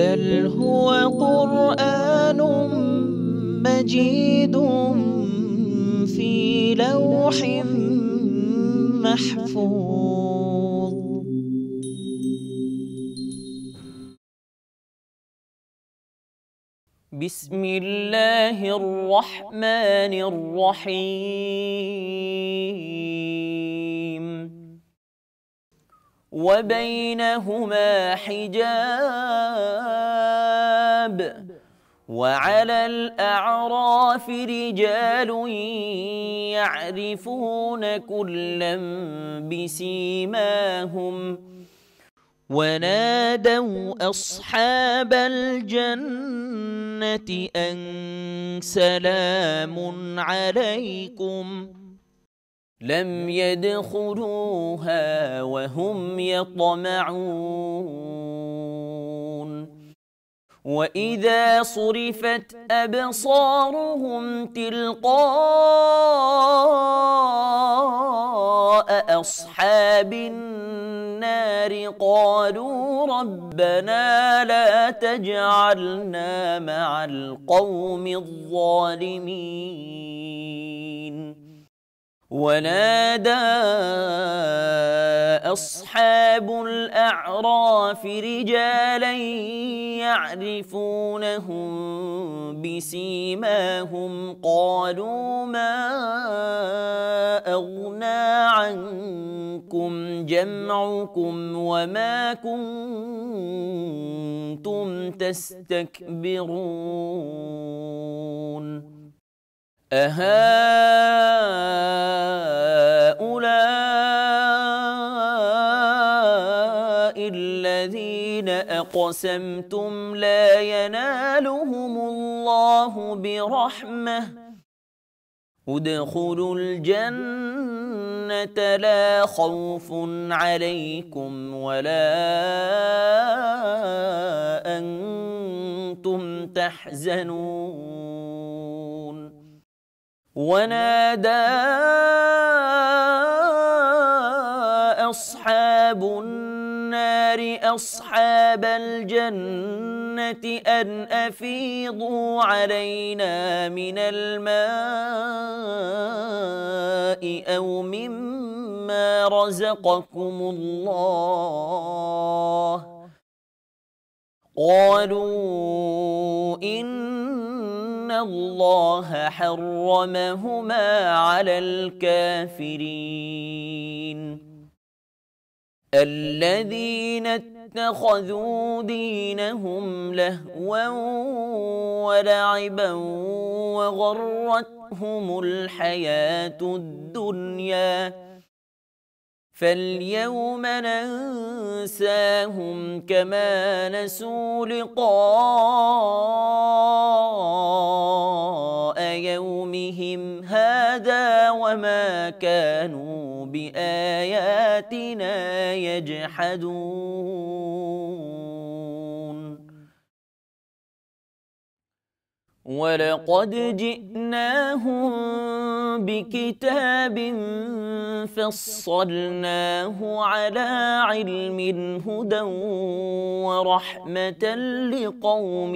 بل هو قرآن مجيد في لوح محفوظ. بسم الله الرحمن الرحيم. وبينهما حجاب وعلى الأعراف رجال يعرفون كلا بسيماهم ونادوا أصحاب الجنة أن سلام عليكم لم يدخلوها وهم يطمعون. وإذا صرفت أبصارهم تلقاء أصحاب النار قالوا ربنا لا تجعلنا مع القوم الظالمين. ونادى أصحاب الأعراف رجالا يعرفونهم بسيماهم قالوا ما أغنى عنكم جمعكم وما كنتم تستكبرون أهؤلاء الذين أقسمتم لا ينالهم الله برحمة ادخلوا الجنة لا خوف عليكم ولا أنتم تحزنون. ونادى أصحاب النار أصحاب الجنة أن أفيضوا علينا من الماء أو مما رزقكم الله قالوا إن الله حرمهما على الكافرين. الذين اتخذوا دينهم لهوا ولعبا وغرتهم الحياة الدنيا فاليوم ننساهم كما نسوا لقاء يومهم هذا وما كانوا بآياتنا يجحدون. ولقد جئناهم بكتاب فصلناه على علم هدى ورحمة لقوم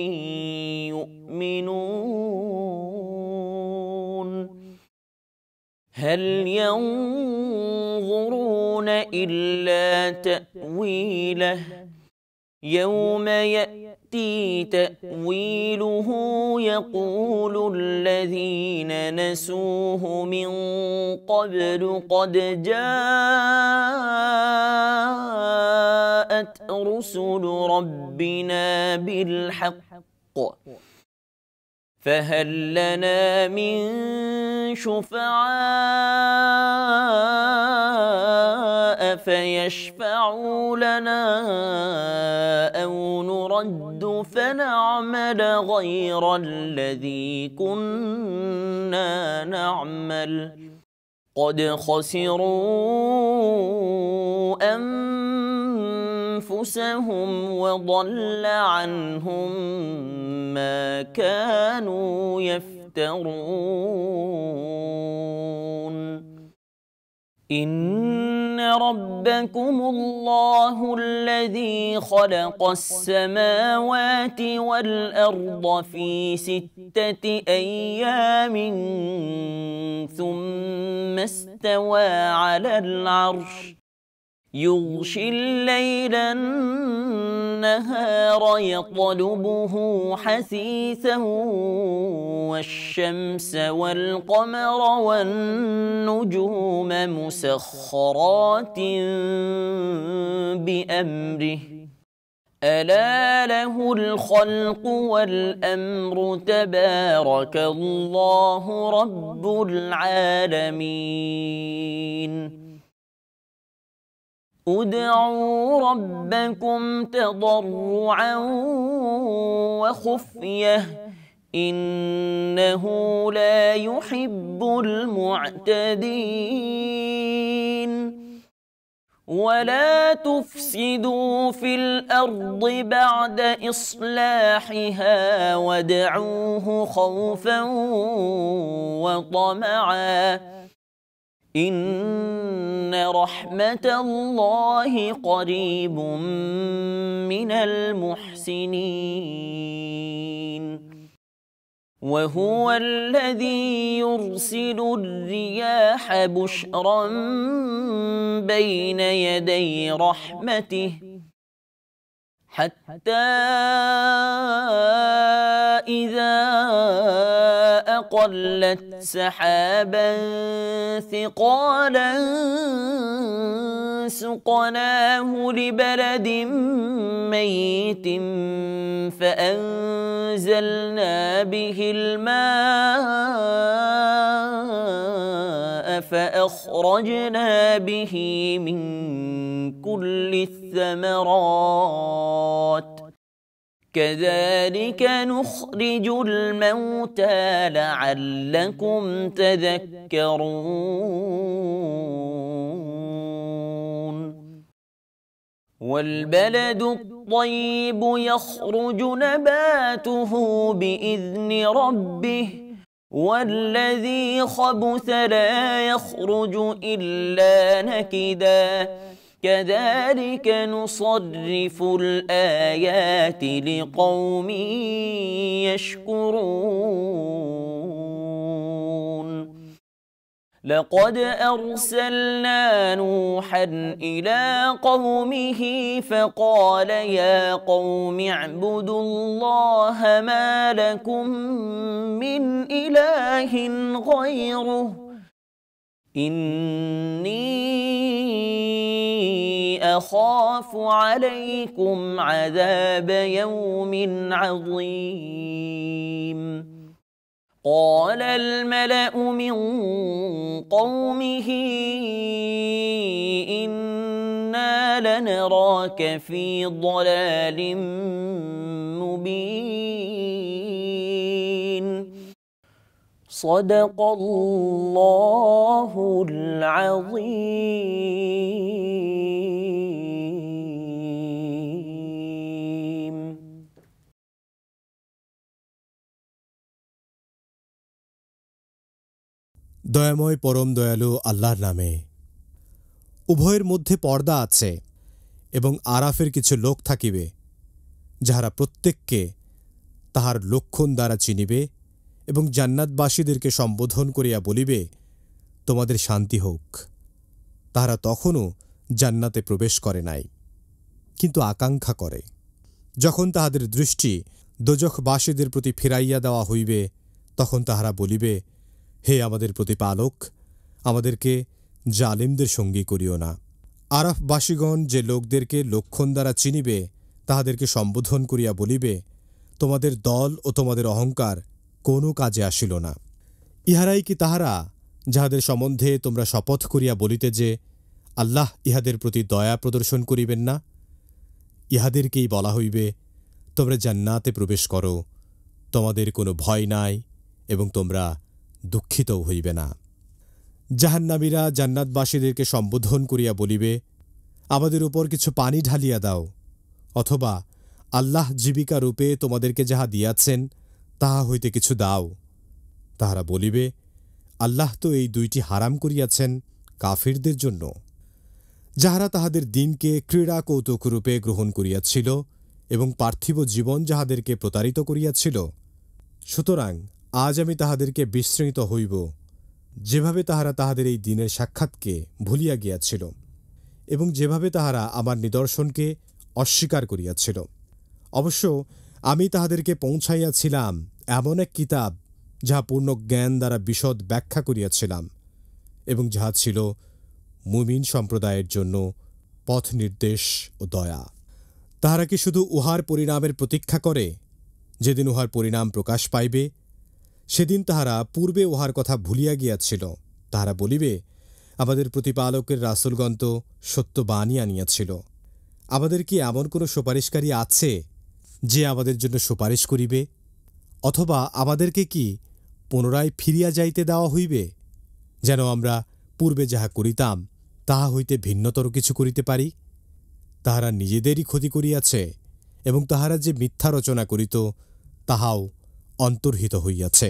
يؤمنون. هل ينظرون إلا تأويله يوم يأتي تأويله يقول الذين نسوه من قبل قد جاءت رسل ربنا بالحق فهل لنا من شفعاء فيشفعوا لنا أو نرد فنعمل غير الذي كنا نعمل قد خسروا أنفسهم وضل عنهم ما كانوا يفترون. إن ربكم الله الذي خلق السماوات والأرض في 6 أيام ثم استوى على العرش يغشي الليل النهار يطلبه حثيثا والشمس والقمر والنجوم مسخرات بأمره ألا له الخلق والأمر تبارك الله رب العالمين ادعوا ربكم تضرعا وخفية إنه لا يحب المعتدين ولا تفسدوا في الأرض بعد إصلاحها وادعوه خوفا وطمعا إن رحمة الله قريب من المحسنين وهو الذي يرسل الرياح بشرا بين يدي رحمته حتى إذا أقلت سحابا ثقالا سقناه لبلد ميت فأنزلنا به الماء فأخرجنا به من كل الثمرات كذلك نخرج الموتى لعلكم تذكرون والبلد الطيب يخرج نباته بإذن ربه والذي خبث لا يخرج إلا نكدا كذلك نصرف الآيات لقوم يشكرون لقد أرسلنا نوحا إلى قومه فقال يا قوم اعبدوا الله ما لكم من إله غيره إني أخاف عليكم عذاب يوم عظيم قال الملأ من قومه إنا لنراك في ضلال مبين صدق الله العظيم দয়াময় পরম দয়ালু আল্লাহর নামে। উভয়ের মধ্যে পর্দা আছে এবং আরাফের কিছু লোক থাকিবে যাহারা প্রত্যেককে তাহার লক্ষণ দ্বারা চিনিবে এবং জান্নাতবাসীদেরকে সম্বোধন করিয়া বলিবে তোমাদের শান্তি হোক। তাহারা তখনও জান্নাতে প্রবেশ করে নাই, কিন্তু আকাঙ্ক্ষা করে। যখন তাহাদের দৃষ্টি দোজখবাসীদের প্রতি ফিরাইয়া দেওয়া হইবে তখন তাহারা বলিবে হে আমাদের প্রতিপালক, আমাদেরকে জালিমদের সঙ্গী করিও না। আরাফবাসীগণ যে লোকদেরকে লক্ষণ দ্বারা চিনিবে তাহাদেরকে সম্বোধন করিয়া বলিবে তোমাদের দল ও তোমাদের অহংকার কোনো কাজে আসিল না। ইহারাই কি তাহারা যাহাদের সম্বন্ধে তোমরা শপথ করিয়া বলিতে যে আল্লাহ ইহাদের প্রতি দয়া প্রদর্শন করিবেন না? ইহাদেরকেই বলা হইবে তোমরা জান্নাতে প্রবেশ করো, তোমাদের কোনো ভয় নাই এবং তোমরা দুঃখিতও হইবে না। জাহান্নামীরা জান্নাতবাসীদেরকে সম্বোধন করিয়া বলিবে আমাদের উপর কিছু পানি ঢালিয়া দাও, অথবা আল্লাহ জীবিকা রূপে তোমাদেরকে যাহা দিয়াছেন তাহা হইতে কিছু দাও। তাহারা বলিবে আল্লাহ তো এই দুইটি হারাম করিয়াছেন, কাফিরদের জন্য, যাহারা তাহাদের দিনকে ক্রীড়া কৌতুকরূপে গ্রহণ করিয়াছিল এবং পার্থিব জীবন যাহাদেরকে প্রতারিত করিয়াছিল। সুতরাং আজ আমি তাহাদেরকে বিস্মৃত হইব, যেভাবে তাহারা তাহাদের এই দিনের সাক্ষাৎকে ভুলিয়া গিয়াছিল এবং যেভাবে তাহারা আমার নিদর্শনকে অস্বীকার করিয়াছিল। অবশ্য আমি তাহাদেরকে পৌঁছাইয়াছিলাম এমন এক কিতাব, যাহা পূর্ণ জ্ঞান দ্বারা বিশদ ব্যাখ্যা করিয়াছিলাম এবং যাহা ছিল মুমিন সম্প্রদায়ের জন্য পথ নির্দেশ ও দয়া। তাহারা কি শুধু উহার পরিণামের প্রতীক্ষা করে? যেদিন উহার পরিণাম প্রকাশ পাইবে, সেদিন তাহারা পূর্বে উহার কথা ভুলিয়া গিয়াছিল। তাহারা বলিবে, আমাদের প্রতিপালকের রাসূলগণ তো সত্যবাণী আনিয়াছিল। আমাদের কি এমন কোনো সুপারিশকারী আছে যে আমাদের জন্য সুপারিশ করিবে? অথবা আমাদেরকে কি পুনরায় ফিরিয়া যাইতে দেওয়া হইবে, যেন আমরা পূর্বে যাহা করিতাম তাহা হইতে ভিন্নতর কিছু করিতে পারি? তাহারা নিজেদেরই ক্ষতি করিয়াছে এবং তাহারা যে মিথ্যা রচনা করিত তাহাও অন্তর্হিত হইয়াছে।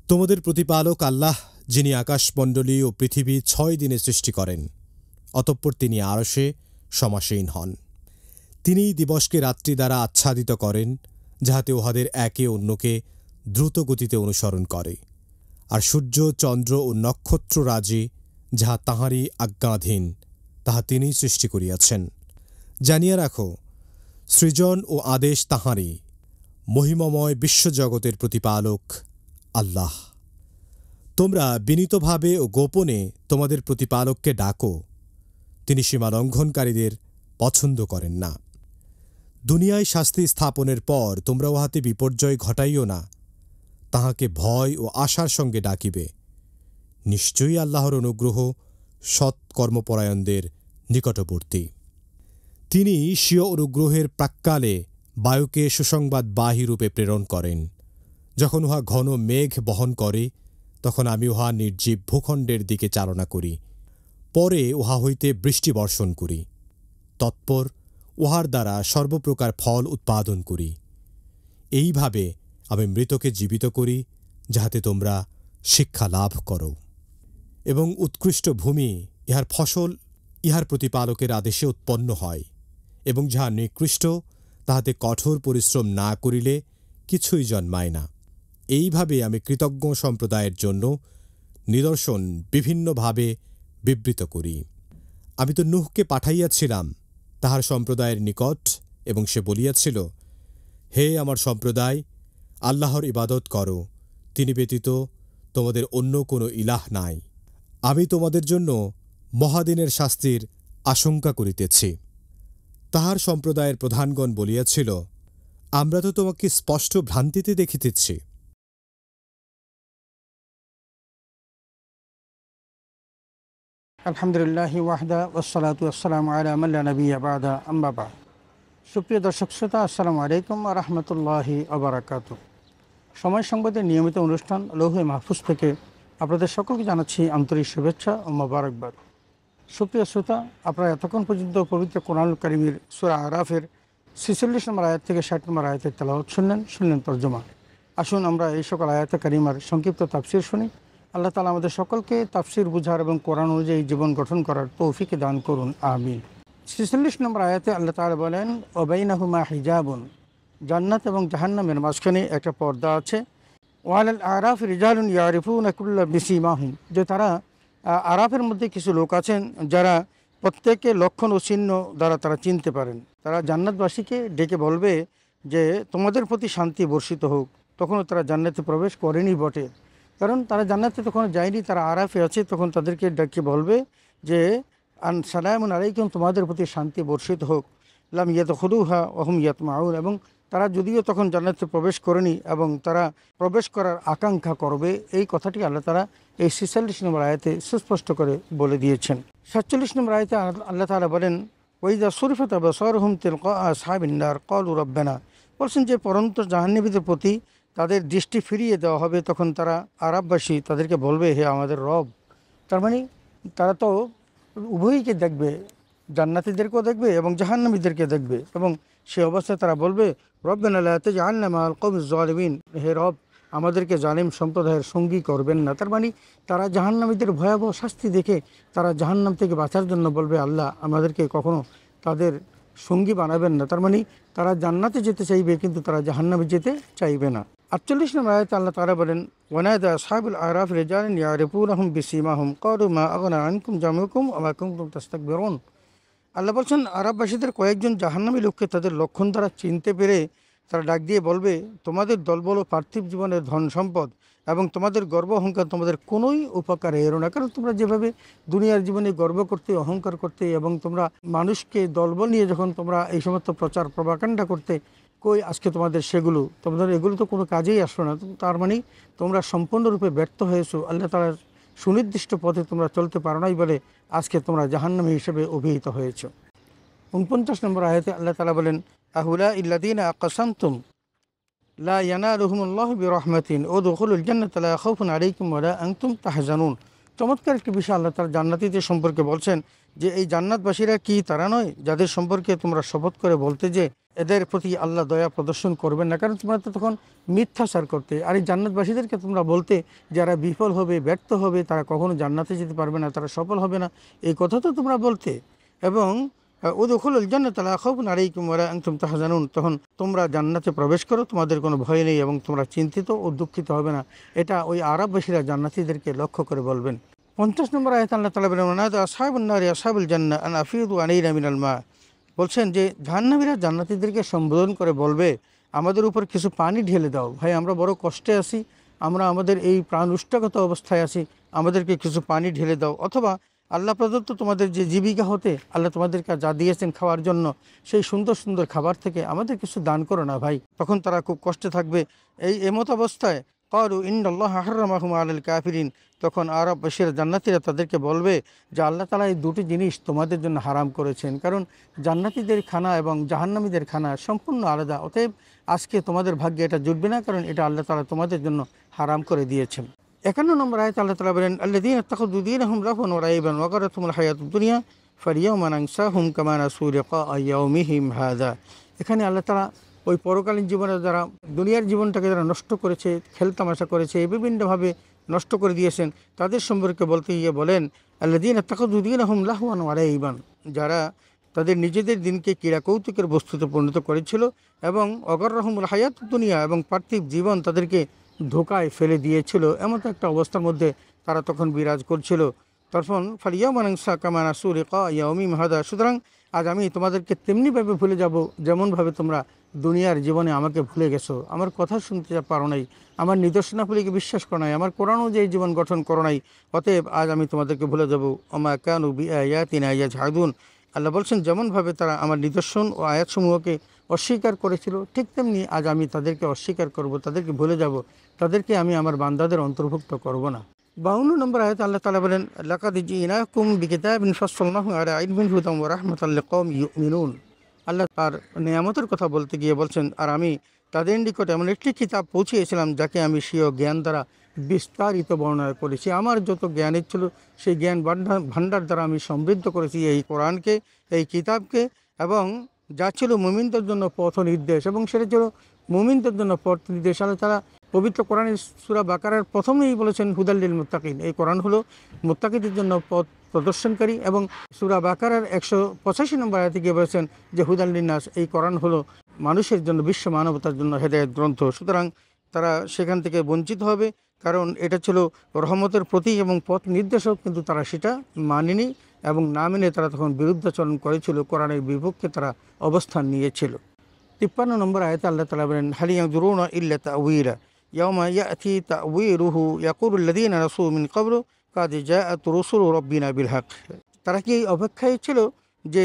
তোমাদের প্রতিপালক আল্লাহ, যিনি আকাশমণ্ডলী ও পৃথিবী 6 দিনে সৃষ্টি করেন, অতঃপর তিনি আরশে সমাসীন হন। তিনিই দিবসকে রাত্রি দ্বারা আচ্ছাদিত করেন, যাহাতে উহাদের একে অন্যকে দ্রুত গতিতে অনুসরণ করে, আর সূর্য, চন্দ্র ও নক্ষত্ররাজি যাহা তাঁহারই আজ্ঞাধীন, তাহা তিনিই সৃষ্টি করিয়াছেন। জানিয়া রাখো, সৃজন ও আদেশ তাঁহারই। মহিমময় বিশ্বজগতের প্রতিপালক আল্লাহ। তোমরা বিনীতভাবে ও গোপনে তোমাদের প্রতিপালককে ডাকো, তিনি সীমালঙ্ঘনকারীদের পছন্দ করেন না। দুনিয়ায় শাস্তি স্থাপনের পর তোমরা উহাতে বিপর্যয় ঘটাইও না, তাহাকে ভয় ও আশার সঙ্গে ডাকিবে। নিশ্চয়ই আল্লাহর অনুগ্রহ সৎ কর্মপরায়ণদের নিকটবর্তী। তিনি স্বীয় অনুগ্রহের প্রাক্কালে বায়ুকে সুসংবাদবাহী রূপে প্রেরণ করেন। যখন উহা ঘন মেঘ বহন করে, তখন আমি উহা নির্জীব ভূখণ্ডের দিকে চালনা করি। পরে উহা হইতে বৃষ্টি বর্ষণ করি। তৎপর উহার দ্বারা সর্বপ্রকার ফল উৎপাদন করি। এইভাবে আমি মৃতকে জীবিত করি, যাহাতে তোমরা শিক্ষা লাভ করো। এবং উৎকৃষ্ট ভূমি ইহার ফসল ইহার প্রতিপালকের আদেশে উৎপন্ন হয়, এবং যাহা নিকৃষ্ট তাহাতে কঠোর পরিশ্রম না করিলে কিছুই জন্মায় না। এইভাবে আমি কৃতজ্ঞ সম্প্রদায়ের জন্য নিদর্শন বিভিন্নভাবে বিবৃত করি। আমি তো নূহকে পাঠাইয়াছিলাম তাহার সম্প্রদায়ের নিকট, এবং সে বলিয়াছিল, হে আমার সম্প্রদায়, আল্লাহর ইবাদত করো, তিনি ব্যতীত তোমাদের অন্য কোনো ইলাহ নাই। আমি তোমাদের জন্য মহাদিনের শাস্তির আশঙ্কা করিতেছি। তাহার সম্প্রদায়ের প্রধানগণ বলিয়াছিল, আমরা তো তোমাকে স্পষ্ট ভ্রান্তিতে দেখিতেছি। আলহামদুলিল্লাহ ওয়াহদা ওয়াসসালাতু ওয়াসসালামু আলা মান লা নাবিয়্যা বা'দা, আম্মা বা'দ। সুপ্রিয় দর্শক শ্রোতা, আসসালামু আলাইকুম ওয়া রাহমাতুল্লাহি ওয়া বারাকাতুহু। সময় সংবাদের নিয়মিত অনুষ্ঠান লৌহে মাহফুজ থেকে আপনাদের সকলকে জানাচ্ছি আন্তরিক শুভেচ্ছা ও মোবারকবাদ। সুপ্রিয় শ্রোতা, আপনারা এতক্ষণ পর্যন্ত পবিত্র কোরআনুল কারীমের সূরা আরাফের ৪৬ নম্বর আয়াত থেকে ৬০ নম্বর আয়াতের তেলাওয়াত শুনলেন তর্জমা। আসুন আমরা এই সকল আয়াতে কারিমার সংক্ষিপ্ত তাফসীর শুনি। আল্লাহ তাআলা আমাদের সকলকে তাফসীর বুঝার এবং কোরআন অনুযায়ী জীবন গঠন করার তৌফিক দান করুন, আমিন। ৪৬ নম্বর আয়াতে আল্লাহ তাআলা বলেন, ওয়া বাইনাহুমা হিজাবুন, জান্নাত এবং জাহান্নামের মাঝখানে একটা পর্দা আছে। ওয়ালাল আরাফ রিজালুন ইয়ারিফুনা কুল্লা বিসিমাহুম, যে তারা আরাফের মধ্যে কিছু লোক আছেন যারা প্রত্যেকে লক্ষণ ও চিহ্ন দ্বারা তারা চিনতে পারেন। তারা জান্নাতবাসীকে ডেকে বলবে যে তোমাদের প্রতি শান্তি বর্ষিত হোক। তখনও তারা জান্নাতে প্রবেশ করেনি বটে, কারণ তারা জান্নাতে তখন যায়নি, তারা আরাফে আছে। তখন তাদেরকে ডেকে বলবে যে সালামুন আলাইকুম, তোমাদের প্রতি শান্তি বর্ষিত হোক। লাম ইয়াদখুলুহা ওয়া হুম ইয়াতমাউন, এবং তারা যদিও তখন জান্নাতে প্রবেশ করেনি এবং তারা প্রবেশ করার আকাঙ্ক্ষা করবে। এই কথাটি আল্লাহ তাআলা এই ৪৬ নম্বর আয়াতে সুস্পষ্ট করে বলে দিয়েছেন। ৪৭ নম্বর আয়াতে আল্লাহ তাআলা বলেন, ওয়াইযা সুরিফাত আবসারুহুম তিলকা আসহাবিন নার ক্বালু রাব্বানা, বলছেন যে পরন্ত জাহান্নামীদের প্রতি তাদের দৃষ্টি ফিরিয়ে দেওয়া হবে, তখন তারা আরববাসী তাদেরকে বলবে, হে আমাদের রব। তার মানে তারা তো উভয়কে দেখবে, জান্নাতীদেরকেও দেখবে এবং জাহান্নামীদেরকে দেখবে, এবং সে অবস্থায় তারা বলবে, রব্বানা লা তাজআলনা মাআল কওমিজ জালিমিন, হে রব, আমাদেরকে জালিম সম্প্রদায়ের সঙ্গী করবেন না। তার মানে তারা জাহান্নামীদের ভয়াবহ শাস্তি দেখে তারা জাহান্নাম থেকে বাঁচার জন্য বলবে, আল্লাহ আমাদেরকে কখনো তাদের সঙ্গী বানাবেন না। তার মানে তারা জান্নাতে যেতে চাইবে, কিন্তু তারা জাহান্নামে যেতে চাইবে না। 48 নম্বর আয়াতে আল্লাহ তাআলা বলেন, ওয়ানাদা আসহাবুল আরাফ রিজালান ইয়ারিফুনাহুম বিসীমাহুম ক্বালু মা আগনা আনকুম জামুকুম ওয়া মা কুনতুম তাস্তাকবিরুন। আল্লাহ বলছেন, আরববাসীদের কয়েকজন জাহান্নামী লোককে তাদের লক্ষণ দ্বারা চিনতে পেরে তারা ডাক দিয়ে বলবে, তোমাদের দলবল ও পার্থিব জীবনের ধন সম্পদ এবং তোমাদের গর্ব অহংকার তোমাদের কোনোই উপকারে এলো না। কারণ তোমরা যেভাবে দুনিয়ার জীবনে গর্ব করতে, অহংকার করতে এবং তোমরা মানুষকে দলবল নিয়ে যখন তোমরা এই সমস্ত প্রচার প্রভাকাণ্ডা করতে, কই আজকে তোমাদের সেগুলো, তোমাদের এগুলো তো কোনো কাজেই আসলো না। তার মানে তোমরা সম্পূর্ণরূপে ব্যর্থ হয়েছো, আল্লাহ তাআলার সুনির্দিষ্ট পথে তোমরা চলতে পারো নাই বলে আজকে তোমরা জাহান্নামী হিসেবে অভিহিত হয়েছ। 49 নম্বর আয়াতে আল্লাহ তাআলা বলেন, আহুলা ইল্লাযীনা আকাসামতুম লা ইয়ানালুহুমুল্লাহু বিরহমাতিন উদখুলুল জান্নাতা লা খাউফুন আলাইকুম ওয়া লা আনতুম তাহজানুন। চমৎকার একটি বিষয় আল্লাহ তাআলা জান্নাতীদের সম্পর্কে বলছেন যে এই জান্নাতবাসীরা কি তারা নয় যাদের সম্পর্কে তোমরা শপথ করে বলতে যে এদের প্রতি আল্লাহ দয়া প্রদর্শন করবেন না, কারণ তোমরা তো তখন মিথ্যাচার করতে। আর এই জান্নাতবাসীদেরকে তোমরা বলতে যারা বিফল হবে, ব্যর্থ হবে, তারা কখনো জান্নাতে যেতে পারবে না, তারা সফল হবে না, এই কথা তো তোমরা বলতে। এবং উদখুলুল জান্নাতা লা খাউফুন আলাইকুম ওয়া লা আনতুম তাহজানুন, তখন তোমরা জান্নাতে প্রবেশ করো, তোমাদের কোনো ভয় নেই এবং তোমরা চিন্তিত ও দুঃখিত হবে না। এটা ওই আরববাসীরা জান্নাতীদেরকে লক্ষ্য করে বলবেন। 50 নম্বর আয়াতে আল্লাহ তাআলা বলেন, ওয়ানাদা আসহাবুন নারি আসহাবুল জান্নাহ আন আফিদু আলাইনা মিনাল মা। বলছেন যে জাহান্নামীরা জান্নাতীদেরকে সম্বোধন করে বলবে, আমাদের উপর কিছু পানি ঢেলে দাও। ভাই আমরা বড় কষ্টে আছি, আমরা আমাদের এই প্রাণ উষ্টাগত অবস্থায় আছি, আমাদেরকে কিছু পানি ঢেলে দাও। অথবা আল্লাহ প্রদত্ত তোমাদের যে জীবিকা হতে আল্লাহ তোমাদেরকে যা দিয়েছেন খাওয়ার জন্য, সেই সুন্দর সুন্দর খাবার থেকে আমাদের কিছু দান করো না ভাই। তখন তারা খুব কষ্টে থাকবে। এই এমত অবস্থায় ক্বালু ইন্নাল্লাহা হাররামাহুম আলাল কাফিরিন, তখন আরববাসীরা জান্নাতীরা তাদেরকে বলবে যে আল্লাহ তাআলা এই দুটি জিনিস তোমাদের জন্য হারাম করেছেন। কারণ জান্নাতীদের খানা এবং জাহান্নামীদের খানা সম্পূর্ণ আলাদা। অতএব আজকে তোমাদের ভাগ্যে এটা জুটবে না, কারণ এটা আল্লাহ তাআলা তোমাদের জন্য হারাম করে দিয়েছেন। 51 নম্বর আয়াতে আল্লাহ তাআলা বলেন, আল্লাযীনা ইত্তাখাযু দীনাহুম লাহওয়ান ওয়া লাইবান ওয়া গাররাতুহুমুল হায়াতুদ দুনিয়া ফালইয়াওমা নানসাহুম কামা নাসু লিকা ইয়াউমিহিম হাযা। এখানে আল্লাহ তাআলা ওই পরকালীন জীবনে যারা দুনিয়ার জীবনটাকে যারা নষ্ট করেছে, খেলতামাশা করেছে, বিভিন্নভাবে নষ্ট করে দিয়েছেন, তাদের সম্পর্কে বলতে গিয়ে বলেন, আল্লাযীনা ইত্তাখাযু দীনাহুম লাহওয়ান ওয়া লাইবান, যারা তাদের নিজেদের দিনকে ক্রীড়া কৌতুকের বস্তুতে পরিণত করেছিল এবং অগররহুমুল হায়াতুদ দুনিয়া এবং পার্থিব জীবন তাদেরকে ধোকায় ফেলে দিয়েছিল, এমন একটা অবস্থার মধ্যে তারা তখন বিরাজ করছিল। তখন ফালিয়াওমা নানসা কামা নাসু লিকা ইয়াউমিহিম হাযা, সুতরাং আজ আমি তোমাদেরকে তেমনিভাবে ভুলে যাব যেমনভাবে তোমরা দুনিয়ার জীবনে আমাকে ভুলে গেছো, আমার কথা শুনতে পারো নাই, আমার নিদর্শনাবলীকে বিশ্বাস করো নাই, আমার কোরআন অনুযায়ী জীবন গঠন করো নাই, অতএব আজ আমি তোমাদেরকে ভুলে যাব। ওমা কানু বিআয়াতিনা ইয়াজহাদুন। আল্লাহ বলছেন, যেমনভাবে তারা আমার নিদর্শন ও আয়াতসমূহকে অস্বীকার করেছিল, ঠিক তেমনি আজ আমি তাদেরকে অস্বীকার করব, তাদেরকে ভুলে যাব, তাদেরকে আমি আমার বান্দাদের অন্তর্ভুক্ত করব না। 52 নম্বর আয়াতে আল্লাহ তাআলা বলেন, লাকাদ জিনাকুম বিকিতাবিন ফাসসালনাহু আলা ইলমিন হুদাম ওয়া রাহমাতাল লিকাওমিন ইউমিনুন। আল্লাহ তার নিয়ামতের কথা বলতে গিয়ে বলছেন, আর আমি তাদের নিকট এমন একটি কিতাব পৌঁছিয়েছিলাম যাকে আমি স্বীয় জ্ঞান দ্বারা বিস্তারিত বর্ণনা করেছি। আমার যত জ্ঞানের ছিল সেই জ্ঞান ভাণ্ডার দ্বারা আমি সমৃদ্ধ করেছি এই কোরআনকে, এই কিতাবকে, এবং যা ছিল মুমিনদের জন্য পথ নির্দেশ, এবং সেটা ছিল মুমিনদের জন্য পথ নির্দেশ। আল্লাহ তাআলা পবিত্র কোরআনের সূরা বাকারার প্রথমেই বলেছেন হুদাল লিল মুত্তাকিন, এই কোরআন হলো মুত্তাকিদের জন্য পথ প্রদর্শনকারী, এবং সূরা বাকারার 185 নম্বর আয়াতে গিয়ে বলেছেন যে হুদাল লিন্নাস, এই কোরআন হলো মানুষের জন্য, বিশ্ব মানবতার জন্য হেদায়েত গ্রন্থ। সুতরাং তারা সেখান থেকে বঞ্চিত হবে, কারণ এটা ছিল রহমতের প্রতীক এবং পথ নির্দেশক, কিন্তু তারা সেটা মানেনি এবং না মেনে তারা তখন বিরুদ্ধাচরণ করেছিল, কোরআনের বিপক্ষে তারা অবস্থান নিয়েছিল। 53 নম্বর আয়াতে আল্লাহ তাআলা বলেন, হাল ইয়ানজুরুনা ইল্লা তা'ওয়িলা ইয়াওমা ইয়াতি তা'ওয়িলুহু ইয়াকুলুল লাযীনা নাসু মিন ক্বাবলু কাদ জাআত রুসুলু রাব্বিনা বিল হক। তারা কি এই অপেক্ষায় ছিল যে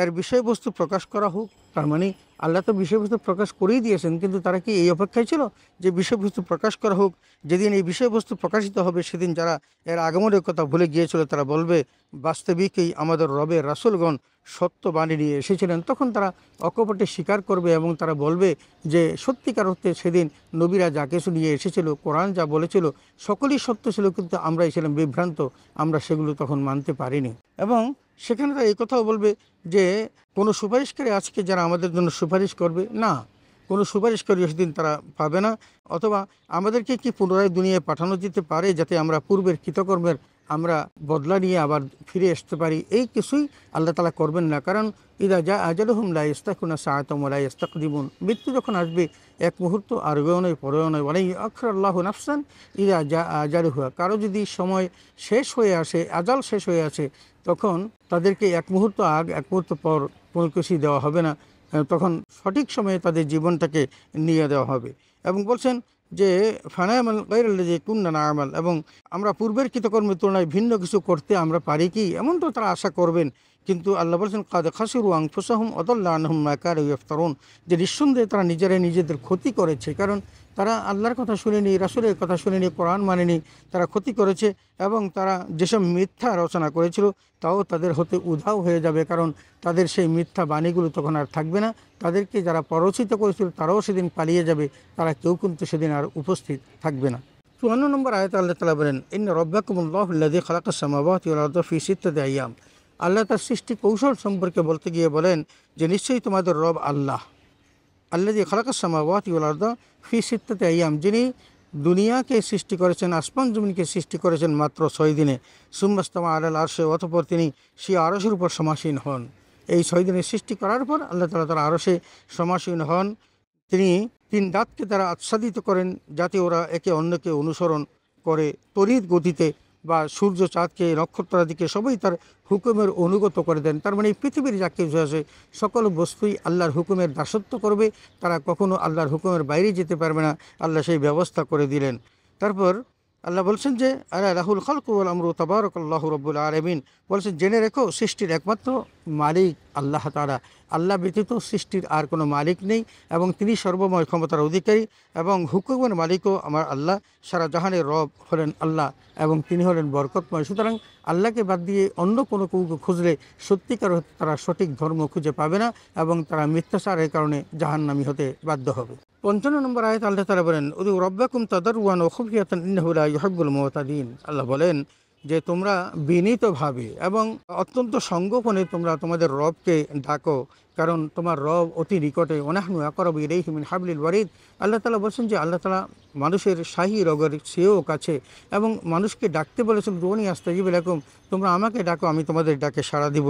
এর বিষয়বস্তু প্রকাশ করা হোক? তার মানে আল্লাহ তো বিষয়বস্তু প্রকাশ করেই দিয়েছেন, কিন্তু তারা কি এই অপেক্ষায় ছিল যে বিষয়বস্তু প্রকাশ করা হোক? যেদিন এই বিষয়বস্তু প্রকাশিত হবে সেদিন যারা এর আগমনের কথা ভুলে গিয়েছিল তারা বলবে, বাস্তবিকই আমাদের রবের রাসূলগণ সত্য বাণী নিয়ে এসেছিলেন। তখন তারা অকপটে স্বীকার করবে এবং তারা বলবে যে সত্যিকার অর্থে সেদিন নবীরা যা কিছু নিয়ে এসেছিল, কোরআন যা বলেছিল সকলেই সত্য ছিল, কিন্তু আমরাই ছিলাম বিভ্রান্ত, আমরা সেগুলো তখন মানতে পারিনি। এবং সেখানে তারা এই কথাও বলবে যে কোনো সুপারিশকারী আজকে যারা আমাদের জন্য সুপারিশ করবে না, কোনো সুপারিশকারী সেদিন তারা পাবে না। অথবা আমাদেরকে কি পুনরায় দুনিয়ায় পাঠানো যেতে পারে যাতে আমরা পূর্বের কৃতকর্মের আমরা বদলা নিয়ে আবার ফিরে আসতে পারি, এই কিছুই আল্লাহ তাআলা করবেন না। কারণ ইদা যা আজালুহুম লা ইস্তাকুনা সাআতাম ওয়া লা ইস্তাকদিমুন, মৃত্যু যখন আসবে এক মুহূর্ত আগেও নয় পরেও নয়। ওয়ালাই আখরাল্লাহু নাফসান ইদা যা আজালুহা, কারো যদি সময় শেষ হয়ে আসে, আজাল শেষ হয়ে আসে, তখন তাদেরকে এক মুহূর্ত এক মুহূর্ত পর কোনো কিছুই দেওয়া হবে না, তখন সঠিক সময়ে তাদের জীবনটাকে নিয়ে দেওয়া হবে। এবং বলছেন যে ফানায়ামাল গায়রাল্লাযী কুন্না না'মাল, এবং আমরা পূর্বের কৃতকর্মের তুলনায় ভিন্ন কিছু করতে আমরা পারি কি, এমন তো তারা আশা করবেন। কিন্তু আল্লাহ বলছেন কাদ খাসিরু আনফুসাহুম ওয়াদাল্লা আনহুম মা কানু ইফতারুন, যে নিঃসন্দেহে তারা নিজেরাই নিজেদের ক্ষতি করেছে, কারণ তারা আল্লাহর কথা শুনেনি, রাসূলের কথা শুনেনি, কোরআন মানেনি, তারা ক্ষতি করেছে। এবং তারা যেসব মিথ্যা রচনা করেছিল তাও তাদের হতে উধাও হয়ে যাবে, কারণ তাদের সেই মিথ্যা বাণীগুলো তখন আর থাকবে না। তাদেরকে যারা প্ররোচিত করেছিল তারাও সেদিন পালিয়ে যাবে, তারা কেউ কিন্তু সেদিন আর উপস্থিত থাকবে না। 54 নম্বর আয়াতে আল্লাহ তাআলা বলেন ইন্না রাব্বাকুমুল্লাহুল্লাযী খালাকাস সামাওয়াতি ওয়াল আরদা ফি সিত্তাতি আইয়াম। আল্লাহ তার সৃষ্টি কৌশল সম্পর্কে বলতে গিয়ে বলেন যে নিশ্চয়ই তোমাদের রব আল্লাহ, আল্লাযী খালাকাস সামাওয়াতি ওয়াল আরদা ফি সিত্তাতি আইয়াম, যিনি দুনিয়াকে সৃষ্টি করেছেন, আসমান জমিনকে সৃষ্টি করেছেন মাত্র 6 দিনে। সুম্মাস্তাওয়া আলাল আরশে, অতঃপর তিনি সেই আরশের উপর সমাসীন হন। এই 6 দিনের সৃষ্টি করার পর আল্লাহ তাআলা তার আরশে সমাসীন হন। তিনি 3 দাঁতকে তারা আচ্ছাদিত করেন যাতে ওরা একে অন্যকে অনুসরণ করে তড়িৎ গতিতে, বা সূর্য চাঁদকে নক্ষত্রাদিকে সবই তার হুকুমের অনুগত করে দেন। তার মানে এই পৃথিবীর যা কিছু আছে সকল বস্তুই আল্লাহর হুকুমের দাসত্ব করবে, তারা কখনো আল্লাহর হুকুমের বাইরে যেতে পারবে না, আল্লাহ সেই ব্যবস্থা করে দিলেন। তারপর আল্লাহ বলছেন যে আলা লাহুল খালকু ওয়াল আমরু তাবারাকাল্লাহু রাব্বুল আলামিন, বলছেন জেনে রেখো সৃষ্টির একমাত্র মালিক আল্লাহ তাআলা, আল্লাহ ব্যতীত সৃষ্টির আর কোনো মালিক নেই, এবং তিনি সর্বময় ক্ষমতার অধিকারী, এবং হুকুমের মালিকও আমার আল্লাহ, সারা জাহানের রব হলেন আল্লাহ, এবং তিনি হলেন বরকতময়। সুতরাং আল্লাহকে বাদ দিয়ে অন্য কোনো কাউকে খুঁজলে সত্যিকার তারা সঠিক ধর্ম খুঁজে পাবে না, এবং তারা মিথ্যাচারের কারণে জাহান্নামী হতে বাধ্য হবে। 55 নম্বর আয়াত আল্লাহ তাআলা বলেন উদু রাব্বাকুম তাদাররুআন ওয়া খুফিয়াতান ইন্নাহু লা ইউহিব্বুল মুতাদিন। আল্লাহ বলেন যে তোমরা বিনীতভাবে এবং অত্যন্ত সংগোপনে তোমরা তোমাদের রবকে ডাকো, কারণ তোমার রব অতি নিকটে। ওয়ানাহনু আকরাবু ইলাইহি মিন হাবলিল ওয়ারিদ। আল্লাহ তাআলা বলছেন যে আল্লাহ তাআলা মানুষের শাহী রগের চেয়েও কাছে, এবং মানুষকে ডাকতে বলেছেন দুনি আস্তাজিব লাকুম, তোমরা আমাকে ডাকো আমি তোমাদের ডাকে সাড়া দিব।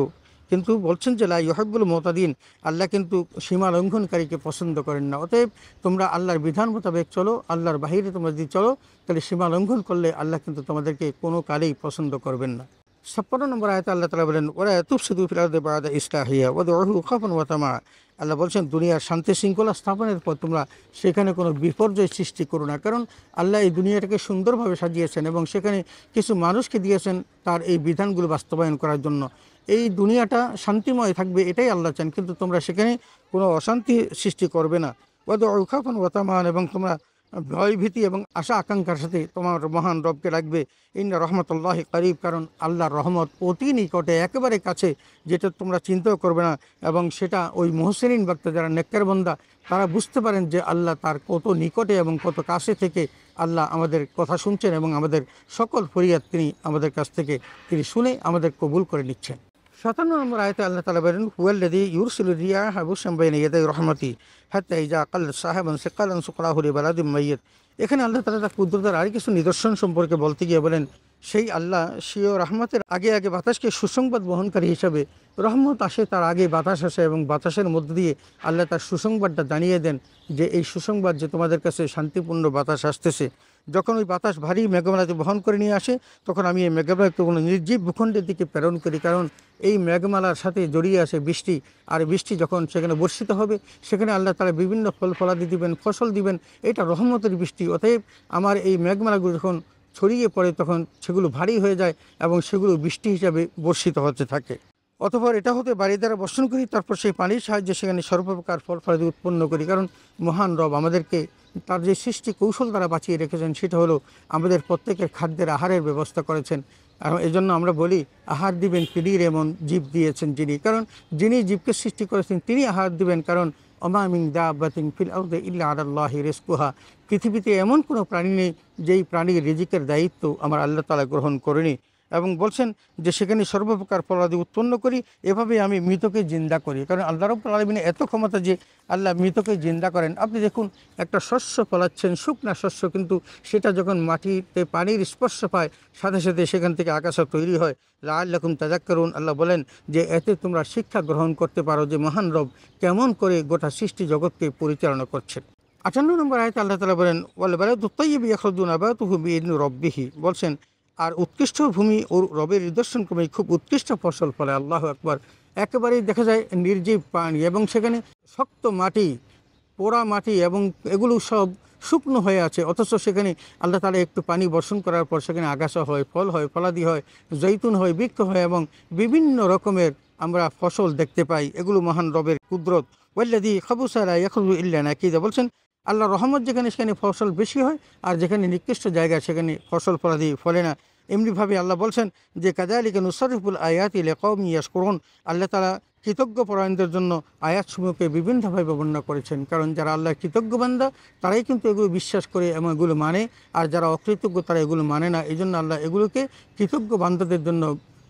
কিন্তু বলছেন যে লা ইউহিব্বুল মুতাদিন, আল্লাহ কিন্তু সীমা লঙ্ঘনকারীকে পছন্দ করেন না। অতএব তোমরা আল্লাহর বিধান মোতাবেক চলো, আল্লাহর বাহিরে তোমরা যদি চলো তাহলে সীমা লঙ্ঘন করলে আল্লাহ কিন্তু তোমাদেরকে কোনো কালেই পছন্দ করবেন না। 56 নম্বর আয়াতে আল্লাহ তাআলা বলেন ওয়ালা তুফসিদু ফিল আরদি বা'দা ইসলাহিহা ওয়াদউহু খাওফান ওয়া তামা। আল্লাহ বলছেন দুনিয়ার শান্তি শৃঙ্খলা স্থাপনের পর তোমরা সেখানে কোনো বিপর্যয় সৃষ্টি করো না, কারণ আল্লাহ এই দুনিয়াটাকে সুন্দরভাবে সাজিয়েছেন এবং সেখানে কিছু মানুষকে দিয়েছেন তার এই বিধানগুলো বাস্তবায়ন করার জন্য। এই দুনিয়াটা শান্তিময় থাকবে এটাই আল্লাহ চান, কিন্তু তোমরা সেখানে কোনো অশান্তি সৃষ্টি করবে না। ওয়াদউ খাওফান ওয়া তামান, এবং তোমরা ভয় ভীতি এবং আশা আকাঙ্ক্ষার সাথে তোমার মহান রবকে রাখবে। ইন্না রহমতুল্লাহি করিব, কারণ আল্লাহর রহমত অতি নিকটে, একেবারে কাছে, যেটা তোমরা চিন্তাও করবে না। এবং সেটা ওই মুহসিনিন বান্দা যারা নেককার বান্দা তারা বুঝতে পারেন যে আল্লাহ তার কত নিকটে এবং কত কাছে থেকে আল্লাহ আমাদের কথা শুনছেন, এবং আমাদের সকল ফরিয়াদ তিনি আমাদের কাছ থেকে তিনি শুনে আমাদের কবুল করে নিচ্ছেন। 57 নম্বর আয়াতে আল্লাহ তাআলা বলেন হুয়াল্লাযী ইউরসিলু রিয়াহা বুশরান বাইনা ইয়াদাই রাহমাতি হাত্তা ইযা আকাল্লাত সাহাবান সিকালান সুকরাহু লিবালাদিন মাইয়িত। এখানে আল্লাহ তাআলা তার কুদরতের আর কিছু নিদর্শন সম্পর্কে বলতে গিয়ে বলেন সেই আল্লাহ স্বীয় রহমতের আগে আগে বাতাসকে সুসংবাদ বহনকারী হিসাবে, রহমত আসে তার আগে বাতাস আসে, এবং বাতাসের মধ্য দিয়ে আল্লাহ তার সুসংবাদটা জানিয়ে দেন যে এই সুসংবাদ যে তোমাদের কাছে শান্তিপূর্ণ বাতাস আসতেছে। যখন ওই বাতাস ভারী মেঘমালাকে বহন করে নিয়ে আসে তখন আমি এই মেঘমালাকে কোনো নির্জীব ভূখণ্ডের দিকে প্রেরণ করি, কারণ এই মেঘমালার সাথে জড়িয়ে আসে বৃষ্টি, আর বৃষ্টি যখন সেখানে বর্ষিত হবে সেখানে আল্লাহ তাআলা বিভিন্ন ফল ফলাদি দিবেন, ফসল দিবেন, এটা রহমতের বৃষ্টি। অতএব আমার এই মেঘমালাগুলো যখন ছড়িয়ে পড়ে তখন সেগুলো ভারী হয়ে যায় এবং সেগুলো বৃষ্টি হিসাবে বর্ষিত হতে থাকে। অতঃপর এটা হতে বাড়ি দ্বারা বর্ষণ করি, তারপর সেই পানির সাহায্যে সেখানে সর্বপ্রকার ফল ফলাদি উৎপন্ন করি, কারণ মহান রব আমাদেরকে তার যে সৃষ্টি কৌশল দ্বারা বাঁচিয়ে রেখেছেন সেটা হলো আমাদের প্রত্যেকের খাদ্যের আহারের ব্যবস্থা করেছেন। আর এই জন্য আমরা বলি আহার দিবেন পীড়ির এমন জীব দিয়েছেন যিনি, কারণ যিনি জীবকে সৃষ্টি করেছেন তিনি আহার দিবেন, কারণ ওমা মিন দাব্বাতিন ফিল আরদি ইল্লা আলাল্লাহি রিজকুহা, পৃথিবীতে এমন কোনো প্রাণী নেই যেই প্রাণীর রিজিকের দায়িত্ব আমার আল্লাহ তাআলা গ্রহণ করেনি। এবং বলছেন যে সেখানে সর্বপ্রকার ফলাদি উৎপন্ন করি, এভাবে আমি মৃতকে জিন্দা করি। কারণ আল্লাহ রাব্বুল আলামিনের এত ক্ষমতা যে আল্লাহ মৃতকে জিন্দা করেন। আপনি দেখুন একটা শস্য ফলাচ্ছেন, শুকনা শস্য, কিন্তু সেটা যখন মাটিতে পানির স্পর্শ পায় সাথে সাথে সেখান থেকে আগাছা তৈরি হয়। লাআল্লাকুম তাযাক্কারুন, আল্লাহ বলেন যে এতে তোমরা শিক্ষা গ্রহণ করতে পারো যে মহান রব কেমন করে গোটা সৃষ্টি জগৎকে পরিচালনা করছেন। 58 নম্বর আয়াতে আল্লাহ তাআলা বলেন ওয়াল বালাদু তাইয়্যিবু ইয়াখরুজু নাবাতুহু বিইذনি রাব্বিহি, বলছেন আর উৎকৃষ্ট ভূমি ওর রবের নিদর্শন ক্রমে খুব উৎকৃষ্ট ফসল ফলে। আল্লাহু আকবার। একেবারেই দেখা যায় নির্জীব পানি এবং সেখানে শক্ত মাটি, পোড়া মাটি এবং এগুলো সব শুকনো হয়ে আছে, অথচ সেখানে আল্লাহ তাআলা একটু পানি বর্ষণ করার পর সেখানে আগাছা হয়, ফল হয়, ফলাদি হয়, জৈতুন হয়, বৃক্ষ হয় এবং বিভিন্ন রকমের আমরা ফসল দেখতে পাই। এগুলো মহান রবের কুদরত। ওয়াল্লাযী খাবুসা লা ইয়াখরুজু ইল্লা নাকিদা, বলছেন আল্লাহ রহমত যেখানে সেখানে ফসল বেশি হয়, আর যেখানে নিকৃষ্ট জায়গা সেখানে ফসল ফলাদি ফলে না। এমনিভাবে আল্লাহ বলছেন যে কাযালিকা নুসাররিফুল আয়াতি লিকাওমিন ইয়াশকুরুন, আল্লাহ তাআলা কৃতজ্ঞ পরায়ণদের জন্য আয়াতসমূহকে বিভিন্নভাবে বর্ণনা করেছেন। কারণ যারা আল্লাহর কৃতজ্ঞ বান্দা তারাই কিন্তু এগুলো বিশ্বাস করে এবং এগুলো মানে, আর যারা অকৃতজ্ঞ তারা এগুলো মানে না। এই জন্য আল্লাহ এগুলোকে কৃতজ্ঞ বান্দাদের জন্য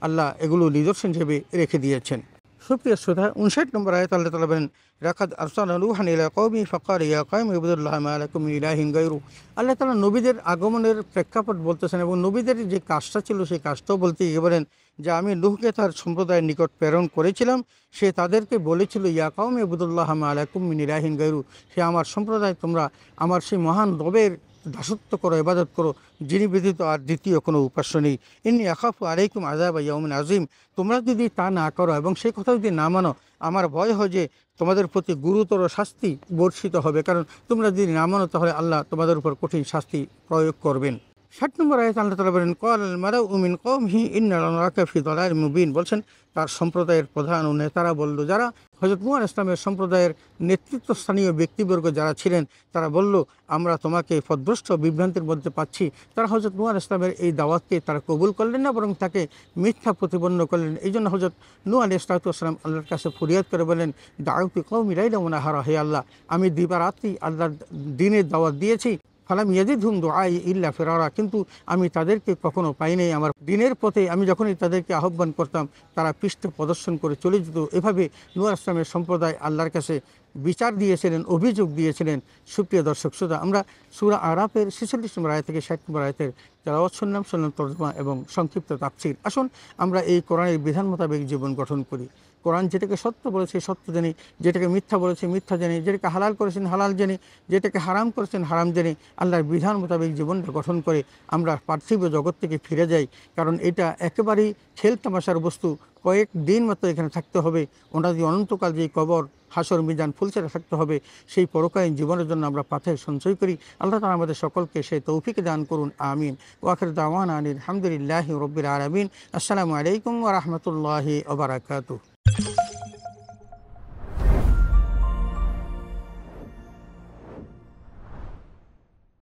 আল্লাহ এগুলো নিদর্শন হিসেবে রেখে দিয়েছেন। সুপ্রিয় শ্রোতা, 59 নম্বর আয়াত আল্লাহ তাআলা বলেন লাকাদ আরসালনা নূহান ইলা কওমিহি ফাকালা ইয়া কওমি ইবুদুল্লাহ মা লাকুম মিন ইলাহিন গায়রু। আল্লাহ তাআলা নবীদের আগমনের প্রেক্ষাপট বলতেছেন এবং নবীদের যে কাজটা ছিল সেই কাজটাও বলতে গিয়ে বলেন যে আমি নূহকে তার সম্প্রদায়ের নিকট প্রেরণ করেছিলাম, সে তাদেরকে বলেছিল ইয়া কওমি ইবুদুল্লাহ মা লাকুম মিন ইলাহিন গায়রু, সে আমার সম্প্রদায় তোমরা আমার সেই মহান রবের দাসত্ব করো, ইবাদত করো, যিনি ব্যতীত আর দ্বিতীয় কোনো উপাস্য নেই। ইন্নী আখাফু আলাইকুম আযাবা ইয়াউমিন আযীম, তোমরা যদি তা না করো এবং সেই কথা যদি না মানো, আমার ভয় হয় যে তোমাদের প্রতি গুরুতর শাস্তি বর্ষিত হবে। কারণ তোমরা যদি না মানো তাহলে আল্লাহ তোমাদের উপর কঠিন শাস্তি প্রয়োগ করবেন। 60 নম্বর আয়াতে আল্লাহ তাআলা বলেন ক্বালাল মালাউ মিন কওমিহি ইন্না লানারাকা ফি দালালিম মুবিন, বলছেন তার সম্প্রদায়ের প্রধান ও নেতারা বলল, যারা হযরত নূহ আলাইহিস সালামের সম্প্রদায়ের নেতৃত্বস্থানীয় ব্যক্তিবর্গ যারা ছিলেন তারা বলল আমরা তোমাকে পথভ্রষ্ট বিভ্রান্তির মধ্যে পাচ্ছি। তারা হযরত নূহ আলাইহিস সালামের এই দাওয়াতকে তারা কবুল করলেন না, বরং তাকে মিথ্যা প্রতিপন্ন করলেন। এই জন্য হযরত নূহ আলাইহিস সালাম আল্লাহর কাছে ফরিয়াদ করে বলেন দাউতু কওমি লাইলা ওয়া নাহারা, হে আল্লাহ আমি দিবারাত্রি আল্লাহর দ্বীনের দাওয়াত দিয়েছি, ফালাম ইয়াজিদহুম দুআই ইল্লা ফিরারা, কিন্তু আমি তাদেরকে কখনো পাই নাই। আমার দিনের পথে আমি যখনই তাদেরকে আহ্বান করতাম তারা পৃষ্ঠ প্রদর্শন করে চলে যেত। এভাবে নূহ আলাইহিস সালামের সম্প্রদায় আল্লাহর কাছে বিচার দিয়েছিলেন, অভিযোগ দিয়েছিলেন। সুপ্রিয় দর্শক শ্রোতা, আমরা সূরা আরাফের 46 নম্বর আয়াত থেকে 60 নম্বর আয়াতের তেলাওয়াত শুনলাম তর্জমা এবং সংক্ষিপ্ত তাফসীর। আসুন আমরা এই কোরআনের বিধান মোতাবেক জীবন গঠন করি। কোরআন যেটাকে সত্য বলেছে সত্য জানি, যেটাকে মিথ্যা বলেছে মিথ্যা জানি, যেটাকে হালাল করেছেন হালাল জানি, যেটাকে হারাম করেছেন হারাম জানি। আল্লাহর বিধান মোতাবেক জীবনটা গঠন করে আমরা পার্থিব জগৎ থেকে ফিরে যাই। কারণ এটা একেবারেই খেল তামাশার বস্তু। কয়েক দিন মাত্র এখানে থাকতে হবে, ওনাদের অনন্তকাল যে কবর হাসর মিজান ফুলছেড়ে থাকতে হবে। সেই পরকালীন জীবনের জন্য আমরা পাথের সঞ্চয় করি। আল্লাহ তাআলা আমাদের সকলকে সেই তৌফিক দান করুন, আমিন। ওয়া আখিরু দাওয়ানা আনিল হামদুলিল্লাহি রাব্বিল আলামিন। আসসালামু আলাইকুম ওয়া রাহমাতুল্লাহি ওয়া বারাকাতুহু।